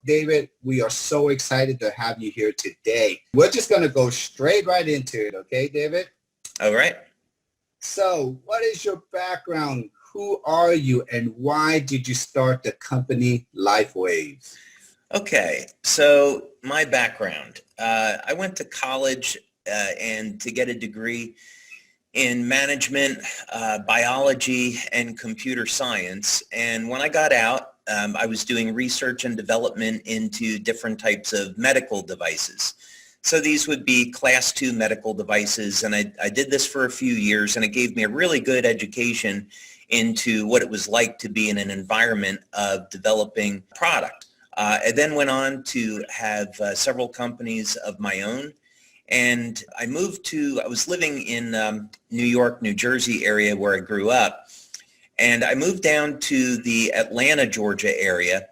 David, we are so excited to have you here today. We're just going to go straight right into it. Okay, David? All right. So what is your background? Who are you and why did you start the company LifeWave? Okay, so my background. I went to college and to get a degree in management, biology, and computer science. And when I got out, I was doing research and development into different types of medical devices. So these would be class 2 medical devices, and I did this for a few years, and it gave me a really good education into what it was like to be in an environment of developing product. I then went on to have several companies of my own, and I was living in New York, New Jersey area where I grew up, and I moved down to the Atlanta, Georgia area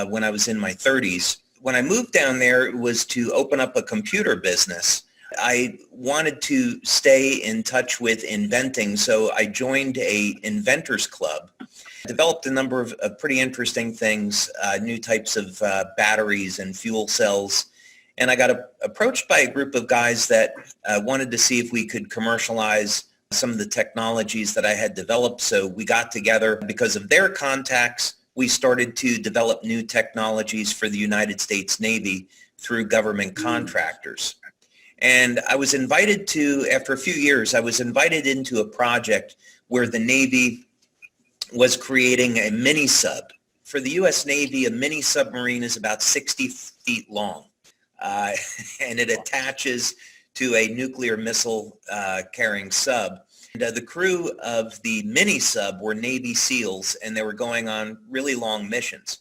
when I was in my 30s. When I moved down there, it was to open up a computer business. I wanted to stay in touch with inventing, so I joined a inventors club, developed a number of pretty interesting things, new types of batteries and fuel cells. And I got approached by a group of guys that wanted to see if we could commercialize some of the technologies that I had developed. So we got together. Because of their contacts, we started to develop new technologies for the United States Navy through government contractors. And I was invited to, after a few years, I was invited into a project where the Navy was creating a mini sub. For the U.S. Navy, a mini submarine is about 60 feet long, and it attaches to a nuclear missile carrying sub. And, the crew of the mini sub were Navy SEALs, and they were going on really long missions.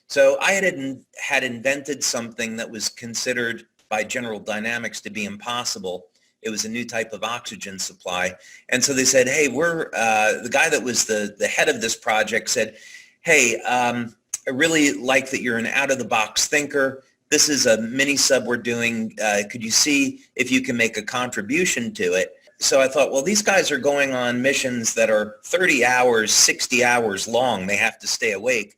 So I had invented something that was considered by General Dynamics to be impossible. It was a new type of oxygen supply. And so they said, hey, the guy that was the head of this project said, hey, I really like that you're an out-of-the-box thinker. This is a mini sub we're doing. Could you see if you can make a contribution to it? So I thought, well, these guys are going on missions that are 30 hours, 60 hours long. They have to stay awake.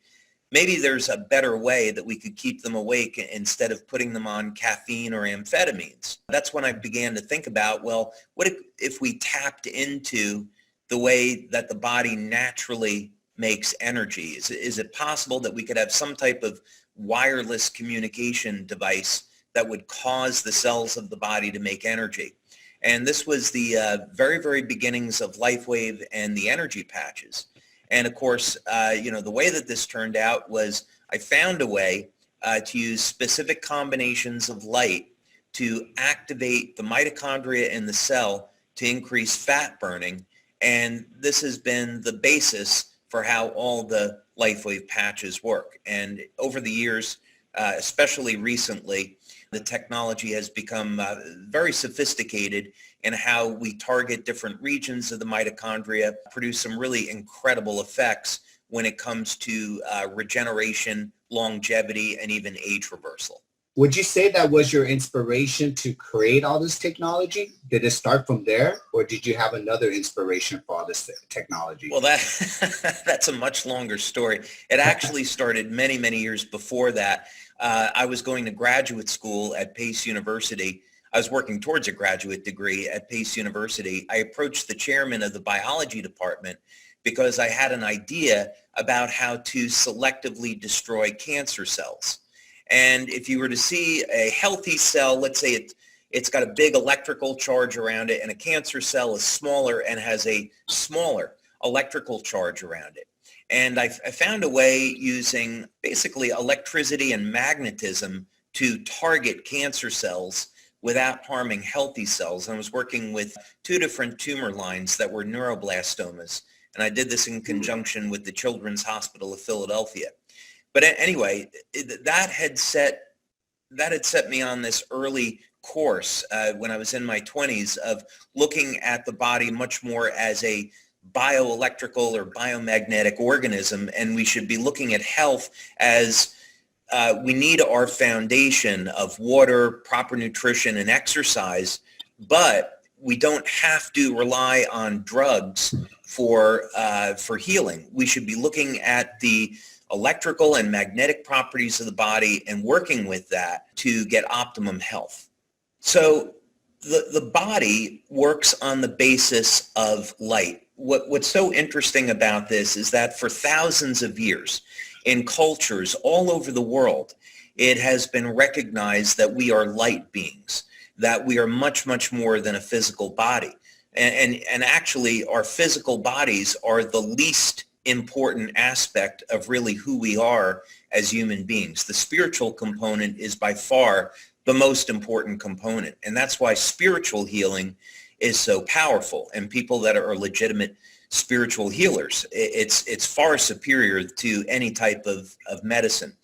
Maybe there's a better way that we could keep them awake instead of putting them on caffeine or amphetamines. That's when I began to think about, well, what if we tapped into the way that the body naturally makes energy? Is it possible that we could have some type of wireless communication device that would cause the cells of the body to make energy? And this was the very, very beginnings of LifeWave and the energy patches. And of course, the way that this turned out was I found a way to use specific combinations of light to activate the mitochondria in the cell to increase fat burning. And this has been the basis for how all the LifeWave patches work. And over the years, especially recently, the technology has become very sophisticated in how we target different regions of the mitochondria, produce some really incredible effects when it comes to regeneration, longevity, and even age reversal. Would you say that was your inspiration to create all this technology? Did it start from there, or did you have another inspiration for all this technology? Well, that's a much longer story. It actually started many, many years before that. I was going to graduate school at Pace University. I was working towards a graduate degree at Pace University. I approached the chairman of the biology department because I had an idea about how to selectively destroy cancer cells. And if you were to see a healthy cell, let's say it's got a big electrical charge around it, and a cancer cell is smaller and has a smaller electrical charge around it. And I found a way using basically electricity and magnetism to target cancer cells without harming healthy cells. And I was working with 2 different tumor lines that were neuroblastomas. And I did this in conjunction with the Children's Hospital of Philadelphia. But anyway, that had set me on this early course when I was in my 20s of looking at the body much more as a bioelectrical or biomagnetic organism, and we should be looking at health as we need our foundation of water, proper nutrition, and exercise, but we don't have to rely on drugs for healing. We should be looking at the electrical and magnetic properties of the body and working with that to get optimum health. So the body works on the basis of light. What's so interesting about this is that for thousands of years in cultures all over the world, it has been recognized that we are light beings, that we are much, much more than a physical body. And actually our physical bodies are the least important aspect of really who we are as human beings. The spiritual component is by far the most important component. And that's why spiritual healing is so powerful. And people that are legitimate spiritual healers, it's far superior to any type of medicine.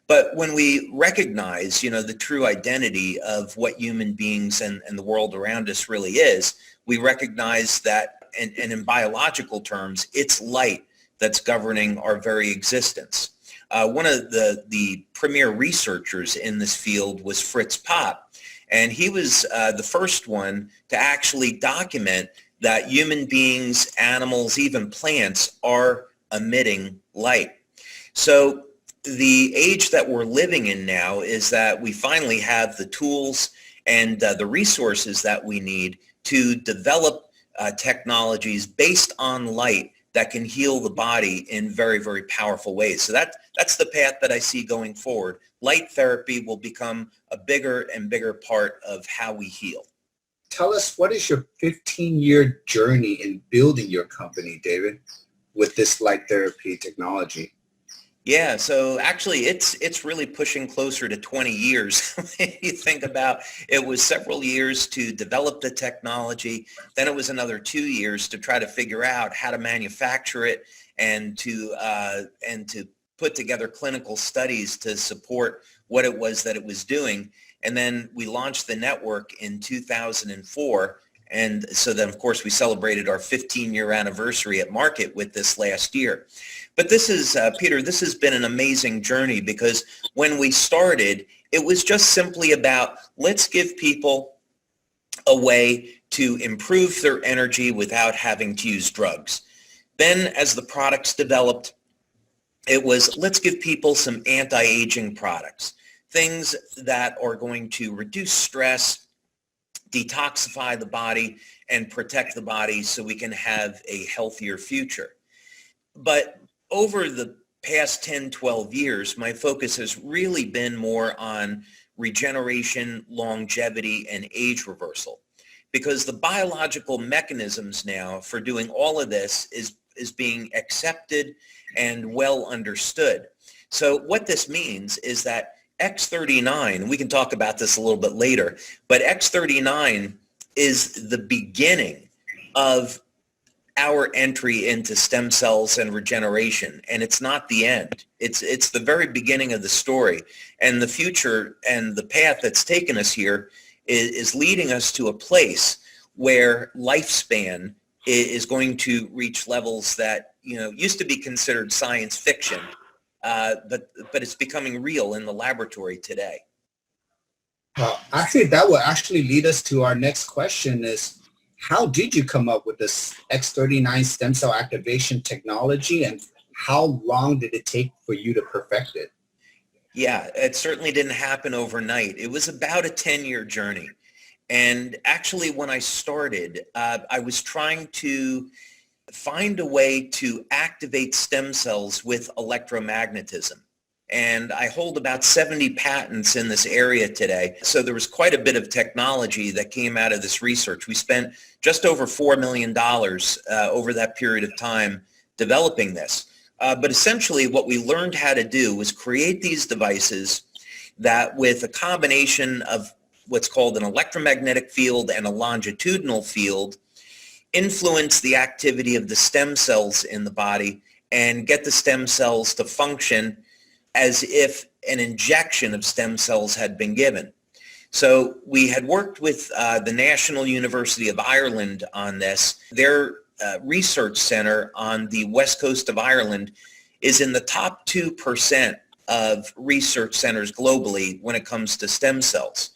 But when we recognize, the true identity of what human beings and the world around us really is, we recognize that, and in biological terms, it's light that's governing our very existence. One of the premier researchers in this field was Fritz Popp, and he was the first one to actually document that human beings, animals, even plants are emitting light. So the age that we're living in now is that we finally have the tools and the resources that we need to develop technologies based on light that can heal the body in very, very powerful ways. So that's the path that I see going forward. Light therapy will become a bigger and bigger part of how we heal. Tell us, what is your 15-year journey in building your company, David, with this light therapy technology? Yeah, so actually it's really pushing closer to 20 years. You think about it was several years to develop the technology, then it was another 2 years to try to figure out how to manufacture it and to put together clinical studies to support what it was that it was doing. And then we launched the network in 2004. And so then, of course, we celebrated our 15-year anniversary at market with this last year. But this is, Peter, this has been an amazing journey because when we started, it was just simply about let's give people a way to improve their energy without having to use drugs. Then as the products developed, it was let's give people some anti-aging products, things that are going to reduce stress, detoxify the body, and protect the body so we can have a healthier future. But over the past 10, 12 years, my focus has really been more on regeneration, longevity, and age reversal. Because the biological mechanisms now for doing all of this is being accepted and well understood. So what this means is that X39, we can talk about this a little bit later, but X39 is the beginning of our entry into stem cells and regeneration, and it's not the end. It's the very beginning of the story, and the future and the path that's taken us here is leading us to a place where lifespan is going to reach levels that used to be considered science fiction, but it's becoming real in the laboratory today. Actually, that will actually lead us to our next question is, how did you come up with this X39 stem cell activation technology, and how long did it take for you to perfect it? Yeah, it certainly didn't happen overnight. It was about a 10-year journey. And actually, when I started, I was trying to find a way to activate stem cells with electromagnetism. And I hold about 70 patents in this area today. So there was quite a bit of technology that came out of this research. We spent just over $4 million over that period of time developing this. But essentially what we learned how to do was create these devices that, with a combination of what's called an electromagnetic field and a longitudinal field, influence the activity of the stem cells in the body and get the stem cells to function as if an injection of stem cells had been given. So we had worked with the National University of Ireland on this. Their research center on the west coast of Ireland is in the top 2% of research centers globally when it comes to stem cells.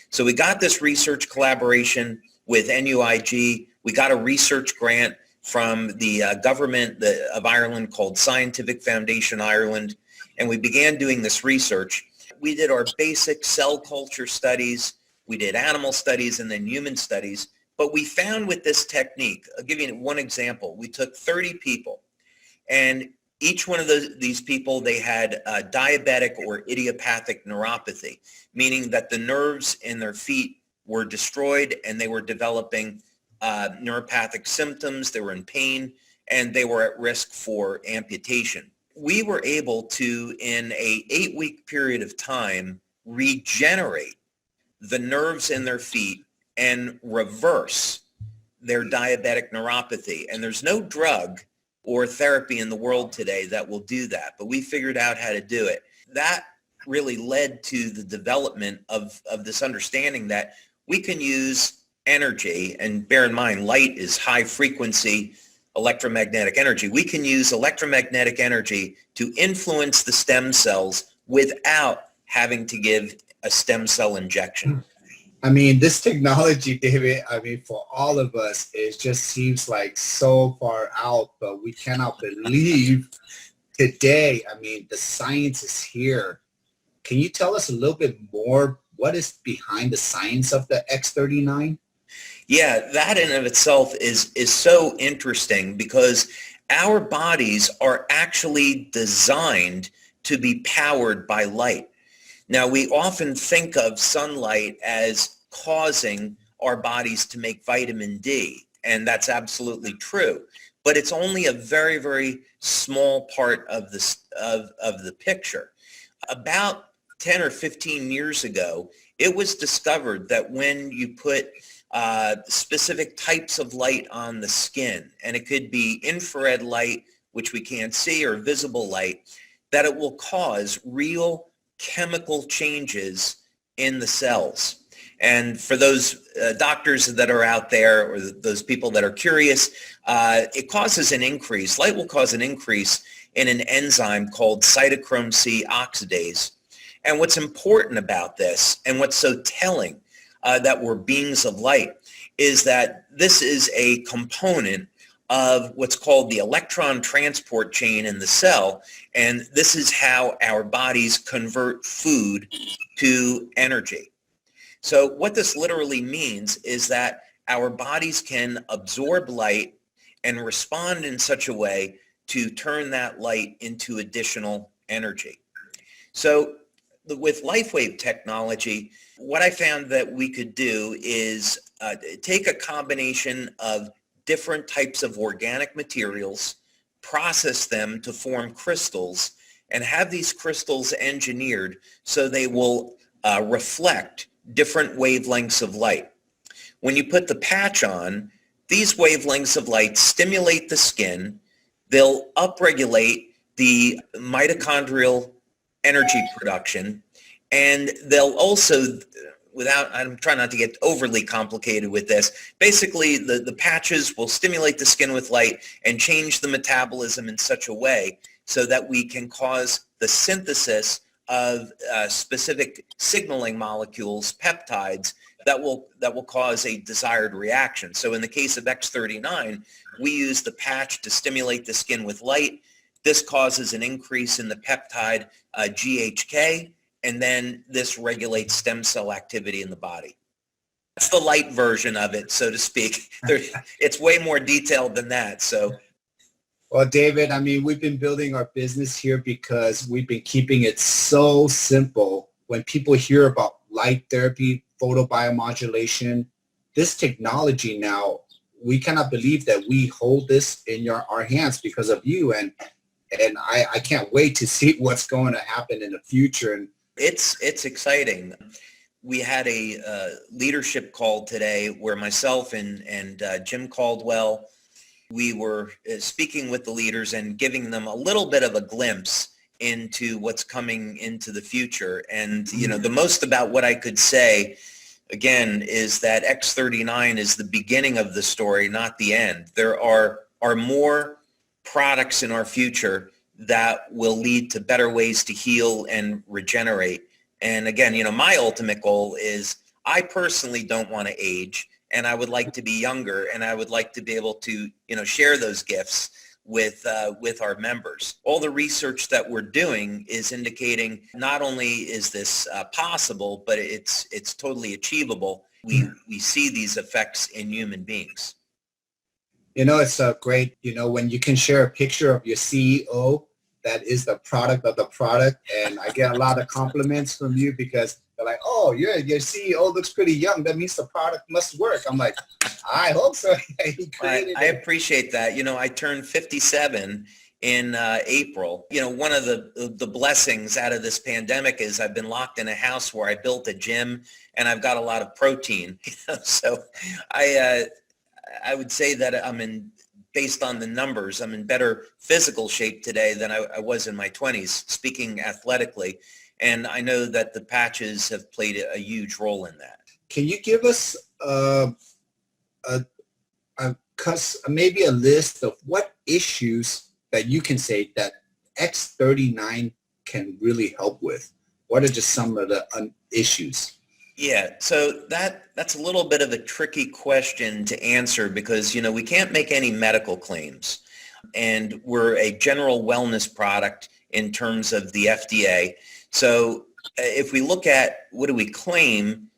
So we got this research collaboration with NUIG. We got a research grant from the government of Ireland called Scientific Foundation Ireland. and we began doing this research. We did our basic cell culture studies, we did animal studies, and then human studies. But we found with this technique, I'll give you one example. We took 30 people, and each one of these people, they had diabetic or idiopathic neuropathy, meaning that the nerves in their feet were destroyed and they were developing neuropathic symptoms, they were in pain, and they were at risk for amputation. We were able to, in a 8-week period of time, regenerate the nerves in their feet and reverse their diabetic neuropathy. And there's no drug or therapy in the world today that will do that, but we figured out how to do it. That really led to the development of this understanding that we can use energy, and bear in mind, light is high frequency electromagnetic energy. We can use electromagnetic energy to influence the stem cells without having to give a stem cell injection. I mean, this technology, David, I mean, for all of us, it just seems like so far out, but we cannot believe today, I mean, the science is here. Can you tell us a little bit more? What is behind the science of the X39? Yeah, that in of itself is so interesting because our bodies are actually designed to be powered by light. Now, we often think of sunlight as causing our bodies to make vitamin D, and that's absolutely true. But it's only a very, very small part of the picture. About 10 or 15 years ago, it was discovered that when you put specific types of light on the skin, and it could be infrared light, which we can't see, or visible light, that it will cause real chemical changes in the cells. And for those doctors that are out there, or those people that are curious, it causes an increase. Light will cause an increase in an enzyme called cytochrome C oxidase. And what's important about this, and what's so telling that we're beings of light, is that this is a component of what's called the electron transport chain in the cell, and this is how our bodies convert food to energy. So what this literally means is that our bodies can absorb light and respond in such a way to turn that light into additional energy. So with LifeWave technology, what I found that we could do is take a combination of different types of organic materials, process them to form crystals, and have these crystals engineered so they will reflect different wavelengths of light. When you put the patch on, these wavelengths of light stimulate the skin. They'll upregulate the mitochondrial energy production, and they'll also, I'm trying not to get overly complicated with this, basically the patches will stimulate the skin with light and change the metabolism in such a way so that we can cause the synthesis of specific signaling molecules, peptides, that will cause a desired reaction. So in the case of X39, we use the patch to stimulate the skin with light. This causes an increase in the peptide GHK, and then this regulates stem cell activity in the body. That's the light version of it, so to speak. It's way more detailed than that. So, well, David, I mean, we've been building our business here because we've been keeping it so simple. When people hear about light therapy, photobiomodulation, this technology now, we cannot believe that we hold this in our hands because of you. And I can't wait to see what's going to happen in the future. And it's exciting. We had a leadership call today where myself and Jim Caldwell, we were speaking with the leaders and giving them a little bit of a glimpse into what's coming into the future. And, you know, the most about what I could say, again, is that X39 is the beginning of the story, not the end. There are more products in our future that will lead to better ways to heal and regenerate. And again, you know, my ultimate goal is I personally don't want to age, and I would like to be younger, and I would like to be able to, you know, share those gifts with our members. All the research that we're doing is indicating not only is this possible, but it's totally achievable. We see these effects in human beings. It's great, when you can share a picture of your CEO that is the product of the product. And I get a lot of compliments from you because they're like, oh, your CEO looks pretty young. That means the product must work. I'm like, I hope so. I appreciate that. I turned 57 in April. One of the blessings out of this pandemic is I've been locked in a house where I built a gym and I've got a lot of protein. So I would say that based on the numbers, I'm in better physical shape today than I was in my 20s, speaking athletically. And I know that the patches have played a huge role in that. Can you give us maybe a list of what issues that you can say that X39 can really help with? What are just some of the issues? Yeah, so that's a little bit of a tricky question to answer because, we can't make any medical claims. And we're a general wellness product in terms of the FDA. So if we look at what do we claim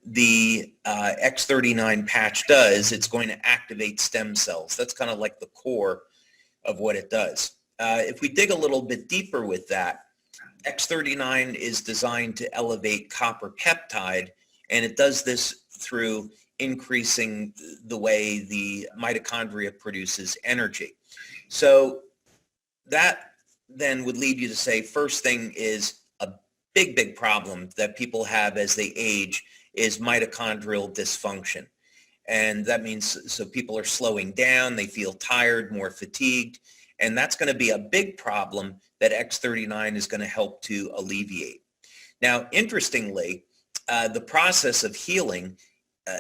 the X39 patch does, it's going to activate stem cells. That's kind of like the core of what it does. If we dig a little bit deeper with that, X39 is designed to elevate copper peptide, and it does this through increasing the way the mitochondria produces energy. So that then would lead you to say, first thing is a big problem that people have as they age is mitochondrial dysfunction. And that means, so people are slowing down, they feel tired, more fatigued, and that's going to be a big problem that X39 is going to help to alleviate. Now, interestingly, the process of healing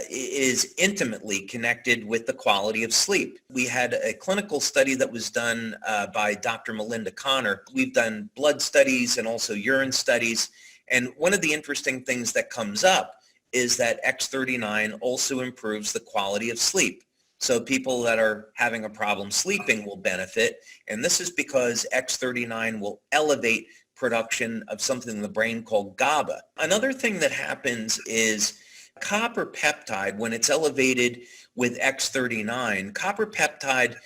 is intimately connected with the quality of sleep. We had a clinical study that was done by Dr. Melinda Connor. We've done blood studies and also urine studies. And one of the interesting things that comes up is that X39 also improves the quality of sleep. So people that are having a problem sleeping will benefit. And this is because X39 will elevate production of something in the brain called GABA. Another thing that happens is copper peptide, when it's elevated with X39, copper peptide,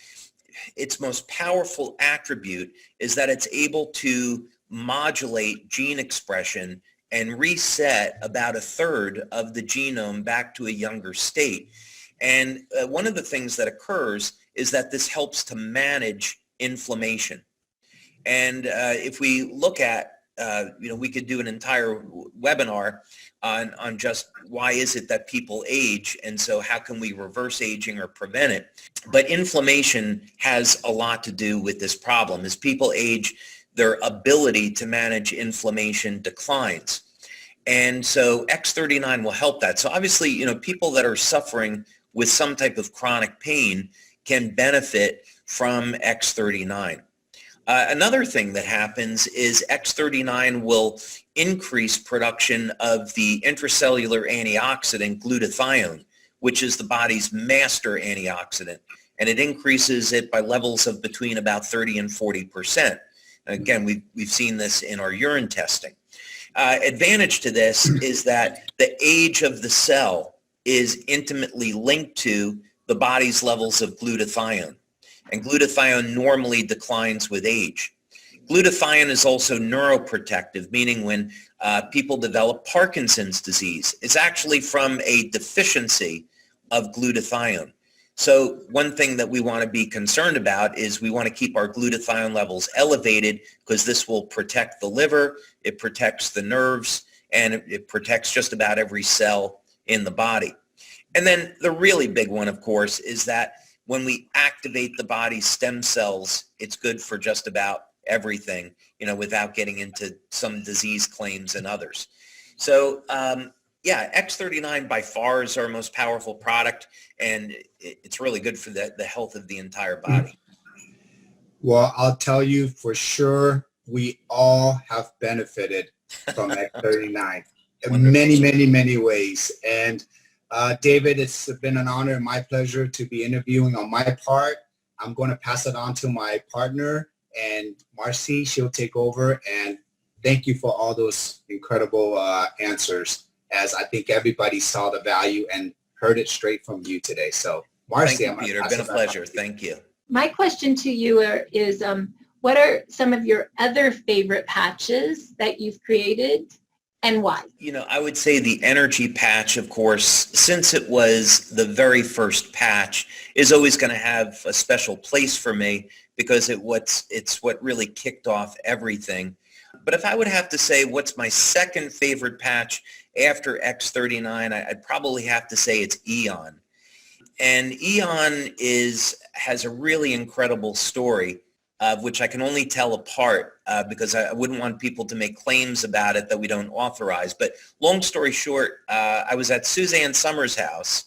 its most powerful attribute is that it's able to modulate gene expression and reset about a third of the genome back to a younger state. And one of the things that occurs is that this helps to manage inflammation. And if we look at, we could do an entire webinar on just why is it that people age, and so how can we reverse aging or prevent it. But inflammation has a lot to do with this problem. As people age, their ability to manage inflammation declines. And so X39 will help that. So obviously, people that are suffering with some type of chronic pain can benefit from X39. Another thing that happens is X39 will increase production of the intracellular antioxidant glutathione, which is the body's master antioxidant. And it increases it by levels of between about 30 and 40%. Again, we've seen this in our urine testing. Advantage to this is that the age of the cell is intimately linked to the body's levels of glutathione. And glutathione normally declines with age. Glutathione is also neuroprotective, meaning when people develop Parkinson's disease, it's actually from a deficiency of glutathione. So one thing that we want to be concerned about is we want to keep our glutathione levels elevated because this will protect the liver, it protects the nerves, and it protects just about every cell in the body. And then the really big one, of course, is that when we activate the body's stem cells, it's good for just about everything, without getting into some disease claims and others. So, X39 by far is our most powerful product, and it's really good for the health of the entire body. Well, I'll tell you for sure, we all have benefited from X39 in many ways. And David, it's been an honor and my pleasure to be interviewing on my part. I'm going to pass it on to my partner, and Marcy, she'll take over. And thank you for all those incredible answers, as I think everybody saw the value and heard it straight from you today. So Marcy, thank you, Peter. It's been a pleasure. Thank you. My question to you is, what are some of your other favorite patches that you've created, and why? I would say the energy patch, of course, since it was the very first patch, is always going to have a special place for me because it's what really kicked off everything. But if I would have to say what's my second favorite patch after X39, I'd probably have to say it's Aeon. And Aeon has a really incredible story, which I can only tell apart because I wouldn't want people to make claims about it that we don't authorize. But long story short, I was at Suzanne Summers' house,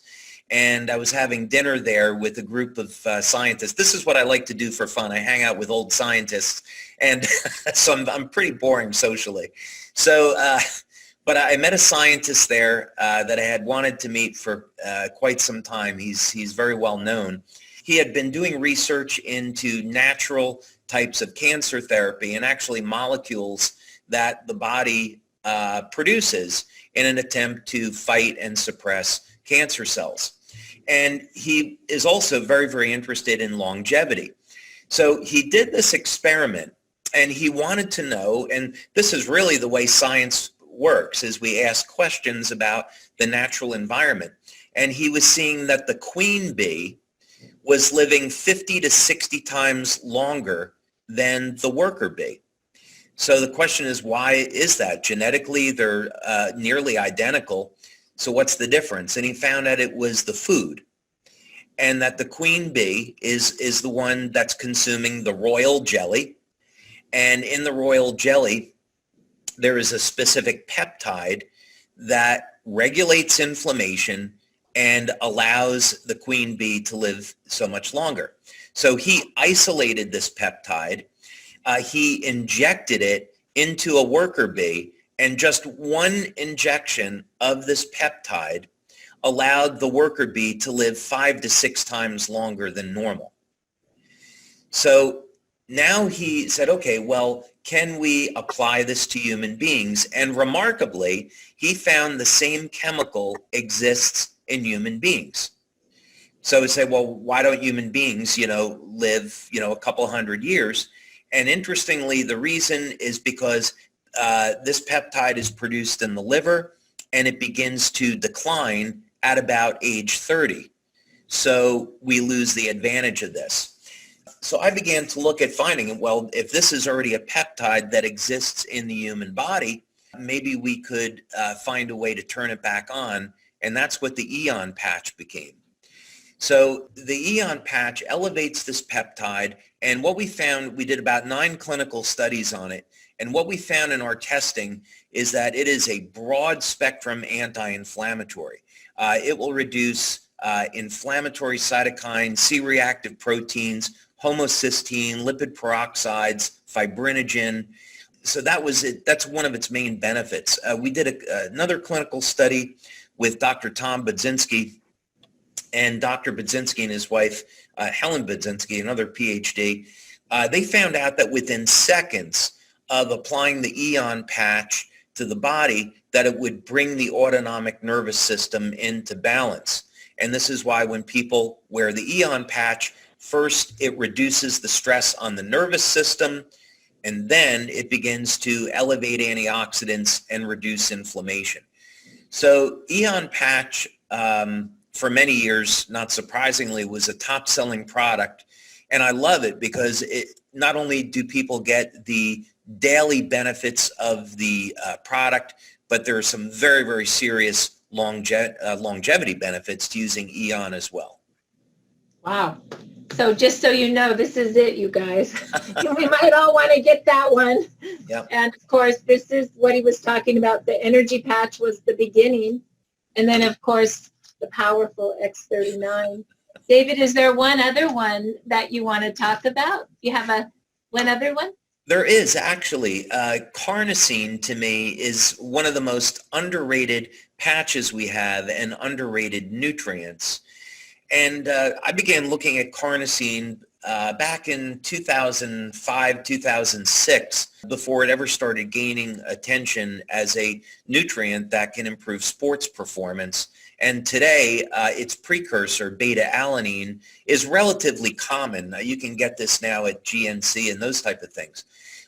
and I was having dinner there with a group of scientists. This is what I like to do for fun. I hang out with old scientists, and so I'm pretty boring socially. So, but I met a scientist there that I had wanted to meet for quite some time. He's very well known. He had been doing research into natural types of cancer therapy and actually molecules that the body produces in an attempt to fight and suppress cancer cells. And he is also very, very interested in longevity. So he did this experiment, and he wanted to know, and this is really the way science works, is we ask questions about the natural environment. And he was seeing that the queen bee was living 50 to 60 times longer than the worker bee. So the question is, why is that? Genetically, they're nearly identical. So what's the difference? And he found out it was the food, and that the queen bee is the one that's consuming the royal jelly. And in the royal jelly, there is a specific peptide that regulates inflammation and allows the queen bee to live so much longer. So he isolated this peptide. He injected it into a worker bee, and just one injection of this peptide allowed the worker bee to live 5 to 6 times longer than normal. So now he said, okay, well, can we apply this to human beings? And remarkably, he found the same chemical exists in human beings. So he said, well, why don't human beings, live, a couple hundred years? And interestingly, the reason is because this peptide is produced in the liver, and it begins to decline at about age 30. So we lose the advantage of this. So I began to look at finding, well, if this is already a peptide that exists in the human body, maybe we could find a way to turn it back on. And that's what the Aeon patch became. So the Aeon patch elevates this peptide. And what we found, we did about 9 clinical studies on it. And what we found in our testing is that it is a broad spectrum anti-inflammatory. It will reduce inflammatory cytokines, C-reactive proteins, homocysteine, lipid peroxides, fibrinogen. So that's one of its main benefits. We did another clinical study with Dr. Tom Budzinski, and Dr. Budzinski and his wife, Helen Budzinski, another PhD. They found out that within seconds of applying the Aeon patch to the body, that it would bring the autonomic nervous system into balance. And this is why when people wear the Aeon patch, first it reduces the stress on the nervous system, and then it begins to elevate antioxidants and reduce inflammation. So Aeon patch, for many years, not surprisingly, was a top-selling product. And I love it because it not only do people get the daily benefits of the product, but there are some very, very serious longevity benefits to using Aeon as well. Wow. So just so you know, this is it, you guys. We might all want to get that one. Yep. And of course, this is what he was talking about. The energy patch was the beginning. And then, of course, the powerful X39. David, is there one other one that you want to talk about? You have one other one? There is actually. Carnosine to me is one of the most underrated patches we have and underrated nutrients. And I began looking at carnosine back in 2005, 2006, before it ever started gaining attention as a nutrient that can improve sports performance. And today, its precursor, beta-alanine, is relatively common. You can get this now at GNC and those type of things.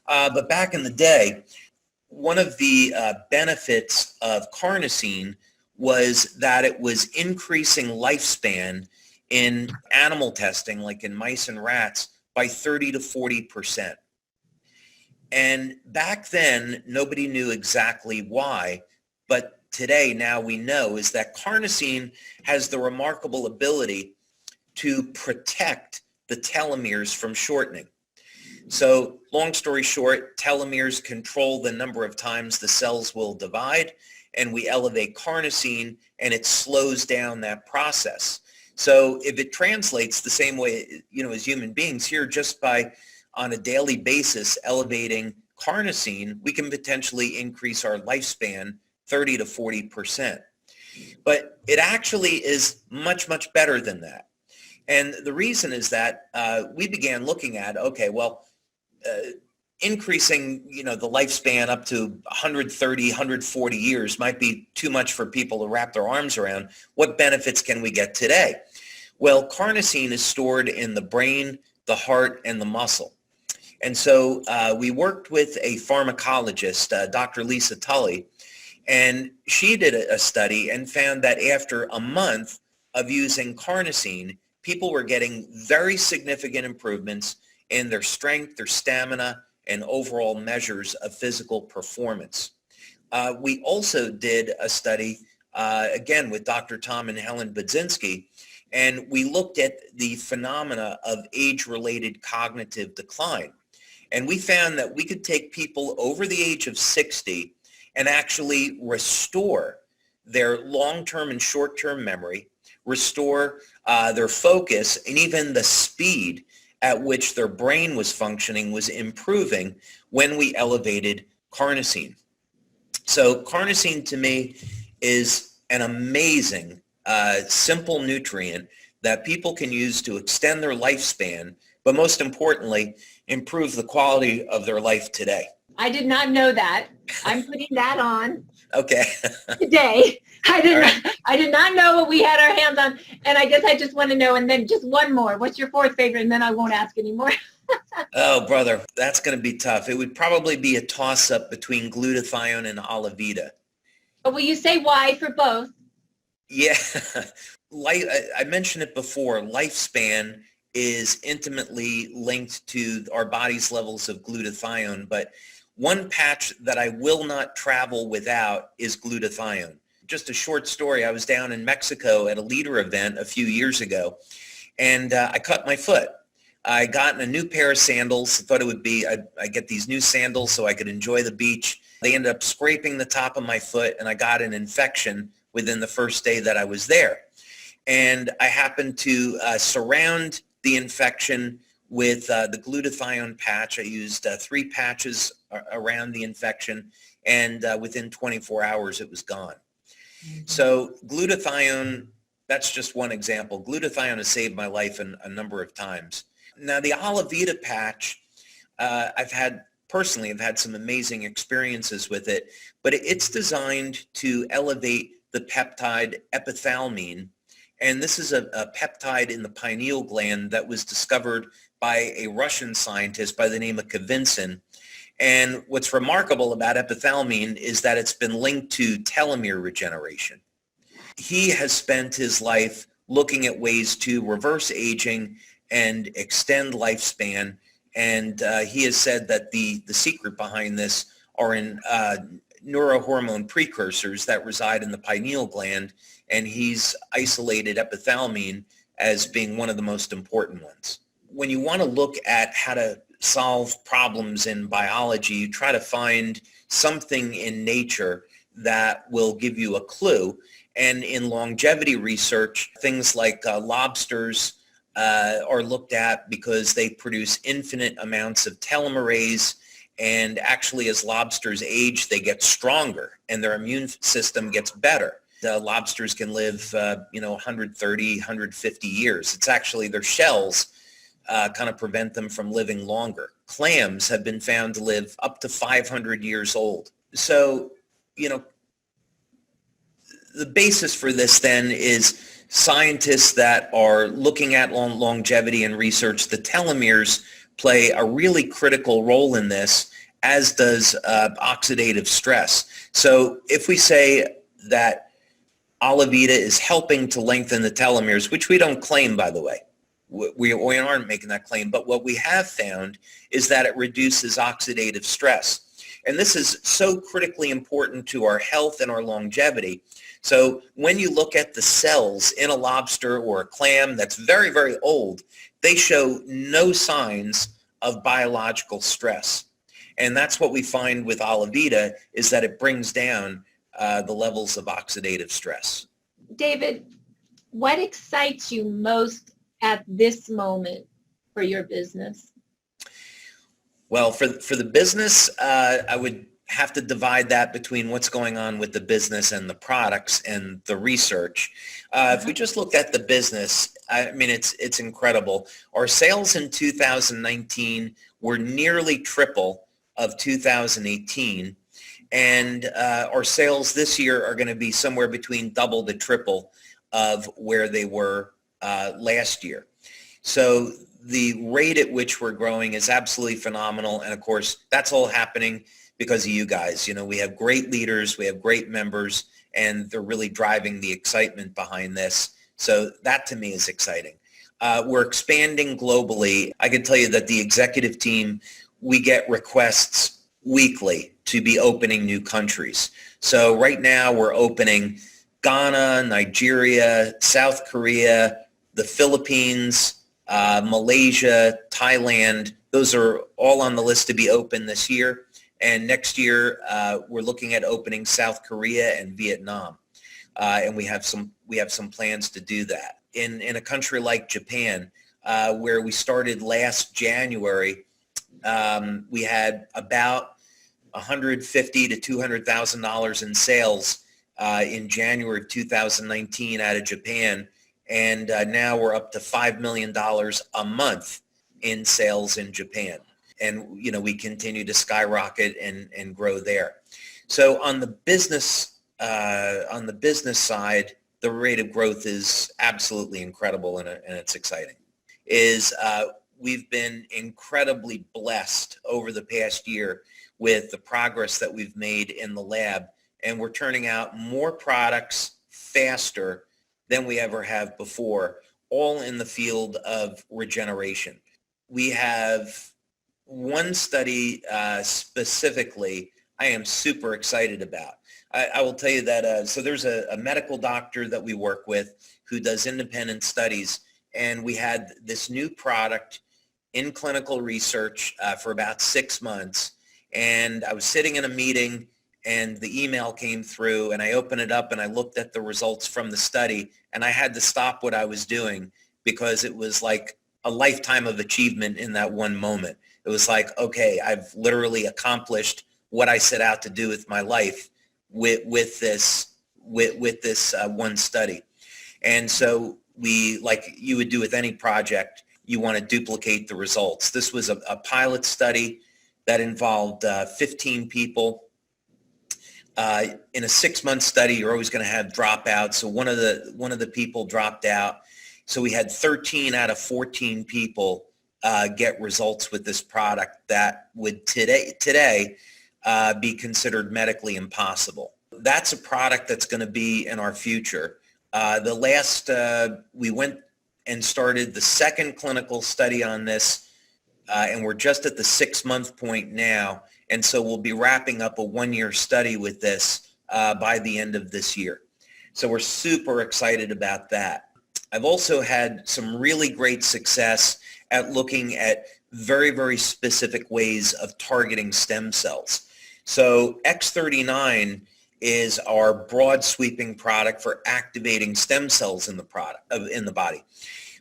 But back in the day, one of the benefits of carnosine was that it was increasing lifespan in animal testing, like in mice and rats, by 30 to 40%. And back then, nobody knew exactly why, but today, now we know, is that carnosine has the remarkable ability to protect the telomeres from shortening. So long story short, telomeres control the number of times the cells will divide, and we elevate carnosine and it slows down that process. So if it translates the same way, as human beings here, just by on a daily basis elevating carnosine, we can potentially increase our lifespan 30 to 40%. But it actually is much, much better than that. And the reason is that we began looking at, increasing, the lifespan up to 130, 140 years might be too much for people to wrap their arms around. What benefits can we get today? Well, carnosine is stored in the brain, the heart, and the muscle. And so we worked with a pharmacologist, Dr. Lisa Tully, and she did a study and found that after a month of using carnosine, people were getting very significant improvements in their strength, their stamina, and overall measures of physical performance. We also did a study, again, with Dr. Tom and Helen Budzinski, and we looked at the phenomena of age-related cognitive decline. And we found that we could take people over the age of 60 and actually restore their long-term and short-term memory, restore their focus, and even the speed at which their brain was functioning was improving when we elevated carnosine. So carnosine to me is an amazing, simple nutrient that people can use to extend their lifespan, but most importantly, improve the quality of their life today. I did not know that. I'm putting that on Okay. today. I did not know what we had our hands on, and I guess I just want to know. And then just one more. What's your fourth favorite? And then I won't ask anymore. Oh, brother, that's going to be tough. It would probably be a toss-up between glutathione and Olivita. But will you say why for both? Yeah, I mentioned it before. Lifespan is intimately linked to our body's levels of glutathione, but one patch that I will not travel without is glutathione. Just a short story. I was down in Mexico at a leader event a few years ago, and I cut my foot. I got a new pair of sandals. I thought it would be, I get these new sandals so I could enjoy the beach. They ended up scraping the top of my foot, and I got an infection within the first day that I was there. And I happened to surround the infection with the glutathione patch. I used 3 patches around the infection, and within 24 hours it was gone. So glutathione, that's just one example. Glutathione has saved my life a number of times. Now the Olivita patch, I've had some amazing experiences with it, but it's designed to elevate the peptide epithalamine. And this is a peptide in the pineal gland that was discovered by a Russian scientist by the name of Kavinsky. And what's remarkable about epithalamine is that it's been linked to telomere regeneration. He has spent his life looking at ways to reverse aging and extend lifespan. And he has said that the secret behind this are in neurohormone precursors that reside in the pineal gland. And he's isolated epithalamine as being one of the most important ones. When you want to look at how to solve problems in biology, you try to find something in nature that will give you a clue. And in longevity research, things like lobsters are looked at because they produce infinite amounts of telomerase. And actually, as lobsters age, they get stronger and their immune system gets better. The lobsters can live, 130, 150 years. It's actually their shells kind of prevent them from living longer. Clams have been found to live up to 500 years old. So, you know, the basis for this then is scientists that are looking at longevity and research. The telomeres play a really critical role in this, as does oxidative stress. So if we say that Alavida is helping to lengthen the telomeres, which we don't claim, by the way, we aren't making that claim, but what we have found is that it reduces oxidative stress. And this is so critically important to our health and our longevity. So when you look at the cells in a lobster or a clam that's very, very old, they show no signs of biological stress. And that's what we find with Alavida, is that it brings down the levels of oxidative stress. David, what excites you most at this moment for your business? Well, for the business, I would have to divide that between what's going on with the business and the products and the research. If we just looked at the business, I mean, it's incredible. Our sales in 2019 were nearly triple of 2018. And our sales this year are going to be somewhere between double to triple of where they were last year. So the rate at which we're growing is absolutely phenomenal. And of course, that's all happening because of you guys. You know, we have great leaders, we have great members, and they're really driving the excitement behind this. So that to me is exciting. We're expanding globally. I can tell you that the executive team, we get requests weekly to be opening new countries. So right now we're opening Ghana, Nigeria, South Korea, the Philippines, Malaysia, Thailand. Those are all on the list to be open this year. And next year, we're looking at opening South Korea and Vietnam. And we have some plans to do that. In a country like Japan, where we started last January, we had about $150,000 to $200,000 in sales in January of 2019 out of Japan. And now we're up to $5 million a month in sales in Japan. And, you know, we continue to skyrocket and grow there. So on the business side, the rate of growth is absolutely incredible, and it's exciting. We've been incredibly blessed over the past year with the progress that we've made in the lab, and we're turning out more products faster than we ever have before, all in the field of regeneration. We have one study specifically I am super excited about. I will tell you that, so there's a medical doctor that we work with who does independent studies, and we had this new product in clinical research for about 6 months. And I was sitting in a meeting and the email came through, and I opened it up and I looked at the results from the study, and I had to stop what I was doing because it was like a lifetime of achievement in that one moment. It was like, okay, I've literally accomplished what I set out to do with my life with this one study. And so we, like you would do with any project, you want to duplicate the results. This was a pilot study that involved 15 people. In a 6-month study, you're always going to have dropouts. So one of the people dropped out. So we had 13 out of 14 people get results with this product that would today be considered medically impossible. That's a product that's going to be in our future. We went and started the second clinical study on this, and we're just at the 6-month point now. And so we'll be wrapping up a 1-year study with this by the end of this year. So we're super excited about that. I've also had some really great success at looking at very, very specific ways of targeting stem cells. So X39 is our broad sweeping product for activating stem cells in the body.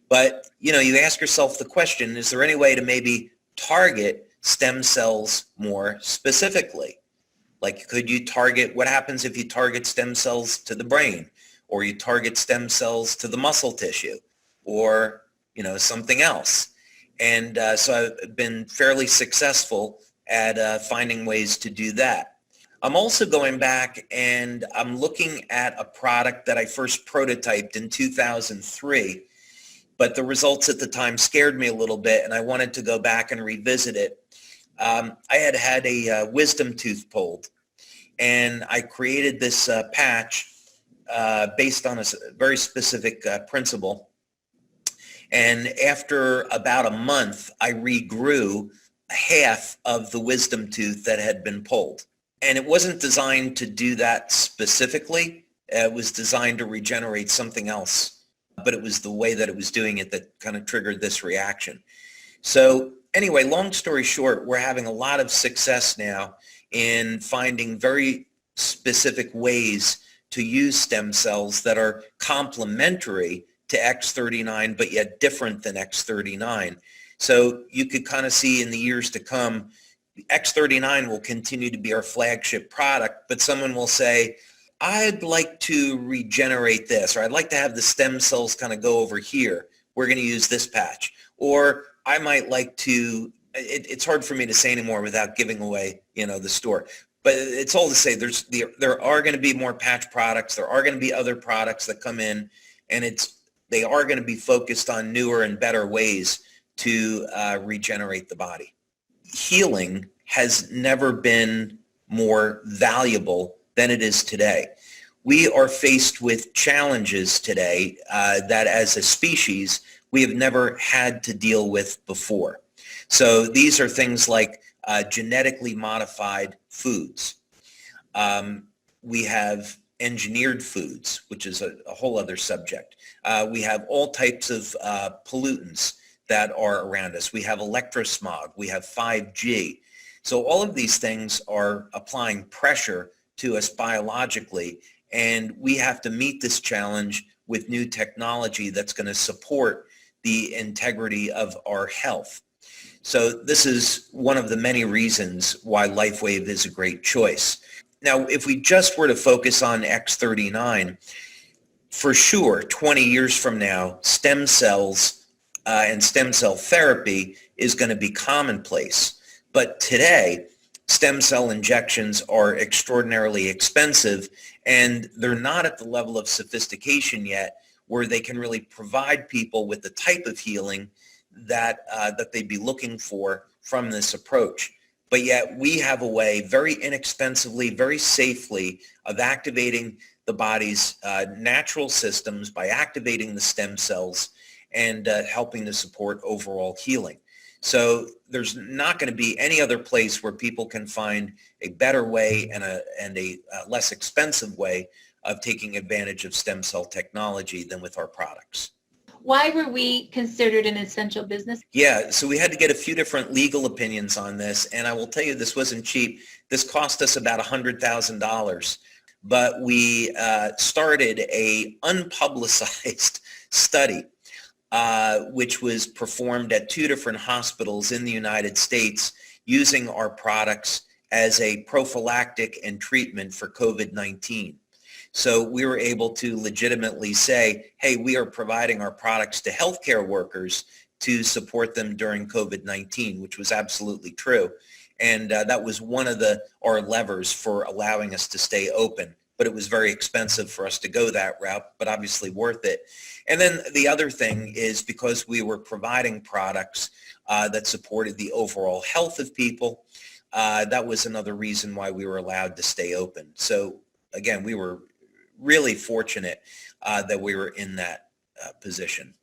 But, you know, you ask yourself the question, is there any way to maybe target stem cells more specifically? Like, could you target, what happens if you target stem cells to the brain, or you target stem cells to the muscle tissue, or, you know, something else? And so I've been fairly successful at finding ways to do that. I'm also going back and I'm looking at a product that I first prototyped in 2003, but the results at the time scared me a little bit and I wanted to go back and revisit it. I had a wisdom tooth pulled, and I created this patch based on a very specific principle. And after about a month, I regrew half of the wisdom tooth that had been pulled. And it wasn't designed to do that specifically. It was designed to regenerate something else. But it was the way that it was doing it that kind of triggered this reaction. So anyway, long story short, we're having a lot of success now in finding very specific ways to use stem cells that are complementary to X39, but yet different than X39. So you could kind of see in the years to come, X39 will continue to be our flagship product, but someone will say, I'd like to regenerate this, or I'd like to have the stem cells kind of go over here. We're going to use this patch. Or I might like to, it's hard for me to say anymore without giving away, the store. But it's all to say there are going to be more patch products. There are going to be other products that come in, and they are going to be focused on newer and better ways to regenerate the body. Healing has never been more valuable than it is today. We are faced with challenges today that as a species we have never had to deal with before. So these are things like genetically modified foods. We have engineered foods, which is a whole other subject. We have all types of pollutants that are around us. We have electrosmog. We have 5G. So all of these things are applying pressure to us biologically, and we have to meet this challenge with new technology that's going to support the integrity of our health. So this is one of the many reasons why LifeWave is a great choice. Now, if we just were to focus on X39, for sure, 20 years from now, stem cells and stem cell therapy is going to be commonplace. But today, stem cell injections are extraordinarily expensive, and they're not at the level of sophistication yet where they can really provide people with the type of healing that they'd be looking for from this approach. But yet we have a way very inexpensively, very safely of activating the body's natural systems by activating the stem cells and helping to support overall healing. So there's not going to be any other place where people can find a better way and a less expensive way of taking advantage of stem cell technology than with our products. Why were we considered an essential business? Yeah, so we had to get a few different legal opinions on this, and I will tell you this wasn't cheap. This cost us about $100,000, but we started a unpublicized study which was performed at 2 different hospitals in the United States using our products as a prophylactic and treatment for COVID-19. So we were able to legitimately say, hey, we are providing our products to healthcare workers to support them during COVID-19, which was absolutely true. And that was one of our levers for allowing us to stay open. But it was very expensive for us to go that route, but obviously worth it. And then the other thing is because we were providing products that supported the overall health of people, that was another reason why we were allowed to stay open. So again, we were really fortunate that we were in that position.